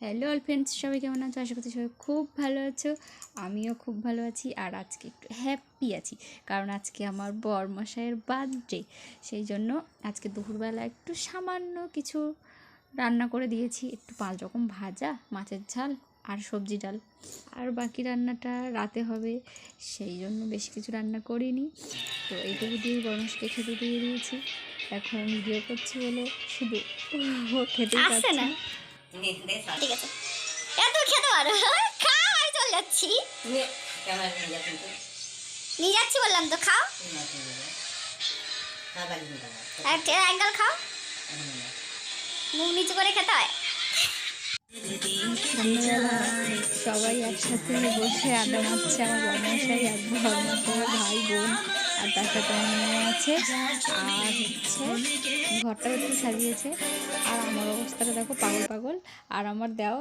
Hello all friends, সবাই কেমন আছো? আশা করছি সবাই খুব ভালো আছো। আমিও খুব ভালো আছি, আর আজকে একটু হ্যাপি আছি কারণ আজকে আমার বরমশাইয়ের বার্থডে। সেই জন্য আজকে দুপুরবেলা একটু সামান্য কিছু রান্না করে দিয়েছি, একটু 5 রকম ভাজা, মাছের ঝাল আর সবজি ডাল, আর বাকি রান্নাটা রাতে হবে। সেই জন্য বেশি কিছু রান্না করিনি, তো এইটুকু দিয়েই বরমশাইকে খেতে দিয়ে দিয়েছি। এখন ভিডিও করছি বলে শুধু ও খেতেই পারছে না। ঠিক আছে, এত খেতে পারো? খাও, আমি চলে যাচ্ছি। নিয়ে যাচ্ছি বললাম তো, খাও। একটা অ্যাঙ্গেল খাও, মুখ নিচু করে খেতে হয়। সন্ধ্যাবেলা সবাই একসাথে বসে আড্ডা মারছে। আমার বরমশাই, এক বরমশাই, ভাই বোন, আর তার সাথে আমার মেয়ে আছে। আর হচ্ছে ঘরটাও একটু সাজিয়েছে। আর আমার অবস্থাটা দেখো, পাগল পাগল। আর আমার দেওয়া